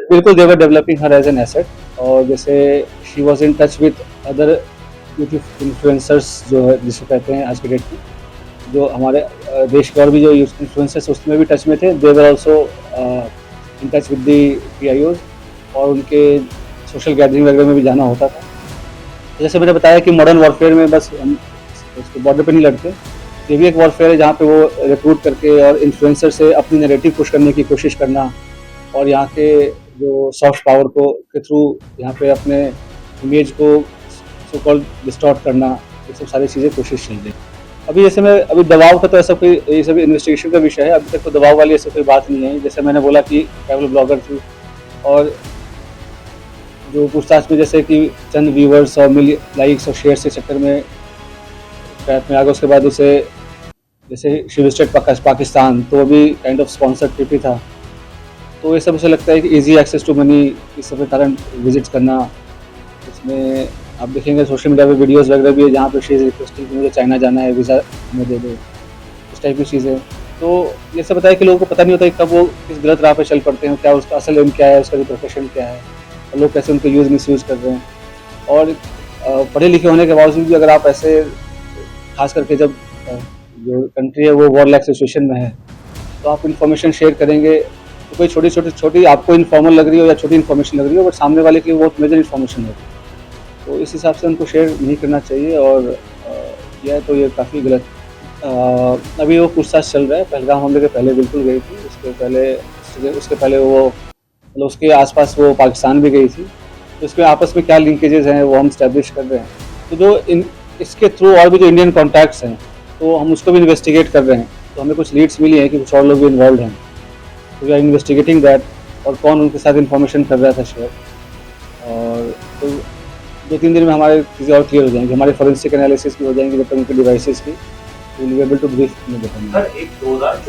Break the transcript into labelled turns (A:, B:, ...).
A: बिल्कुल they were developing her as an asset. और जैसे she was in touch with other YouTube influencers जो है जिसको कहते हैं आज के डेट में, जो हमारे देश के और भी जो इन्फ्लुएंसर्स उसमें भी टच में थे। They were also in touch with the PIOs और उनके सोशल गैदरिंग वगैरह में भी जाना होता था। जैसे मैंने बताया कि मॉडर्न वॉरफेयर में बस हम उसको बॉर्डर पे नहीं लड़ते, ये भी एक वॉरफेयर है जहाँ पे वो रिक्रूट करके और इन्फ्लुएंसर से अपनी नैरेटिव पुश करने की कोशिश करना और यहाँ के जो सॉफ्ट पावर को के थ्रू यहाँ पे अपने इमेज को सो कॉल्ड डिस्टॉर्ट करना, ये सब सारी चीज़ें कोशिश चल रही है। अभी जैसे मैं अभी दबाव का तो ऐसा कोई, ये सब इन्वेस्टिगेशन का विषय है, अभी तक तो दबाव वाली ऐसी कोई बात नहीं है। जैसे मैंने बोला कि ट्रैवल ब्लॉगर थी और जो पूछताछ में जैसे कि चंद व्यूवर्स और लाइक्स और शेयर्स के चक्कर में ट्रैप में आ गया, उसके बाद उसे जैसे शी विजिटेड पाकिस्तान, तो वो भी काइंड ऑफ स्पॉन्सर्ड ट्रिप ही था। तो ये सब मुझे लगता है कि इजी एक्सेस टू मनी इस सब के कारण विजिट करना, उसमें आप देखेंगे सोशल मीडिया पे वीडियोस वगैरह भी है जहाँ पे शी इज़ रिक्वेस्टिंग कि मुझे चाइना जाना है, वीज़ा हमें दे दो, इस टाइप की चीज़ें। तो ये सब बताया कि लोगों को पता नहीं होता कि कब वो किस गलत राह पे चल पड़ते हैं, क्या उसका असल एम क्या है, उसका प्रोफेशन क्या है, और लोग कैसे उनको मिसयूज़ कर रहे हैं। और पढ़े लिखे होने के बावजूद भी अगर आप ऐसे, खास करके जब जो कंट्री है वो वॉर लाइक सिचुएशन में है, तो आप इन्फॉर्मेशन शेयर करेंगे तो कोई छोटी आपको इन्फॉर्मल लग रही हो या छोटी इन्फॉर्मेशन लग रही हो, बट सामने वाले के लिए बहुत मेजर इन्फॉर्मेशन है, तो इस हिसाब से उनको शेयर नहीं करना चाहिए। और किया है तो ये काफ़ी गलत। अभी वो पूछताछ चल रहा है, पहलगाम हमले के पहले बिल्कुल गई थी, उसके पहले वो मतलब उसके आसपास वो पाकिस्तान भी गई थी, तो इसमें आपस में क्या लिंकेजेस हैं वो हम स्टैब्लिश कर रहे हैं। तो जो इसके थ्रू और भी जो इंडियन कॉन्टैक्ट्स हैं तो हम उसको भी इन्वेस्टिगेट कर रहे हैं। तो हमें कुछ लीड्स मिली हैं कि कुछ और लोग भी इन्वॉल्व हैं, तो वी आर इन्वेस्टिगेटिंग दैट, और कौन उनके साथ इन्फॉर्मेशन कर रहा था शेयर। और तो 2-3 दिन में हमारे चीज़ें और क्लियर हो जाएंगी, हमारे फोरेंसिक एनालिसिस भी हो जाएंगे जब तक उनके डिवाइसेस की, will be able to brief.
B: Sir एक 2000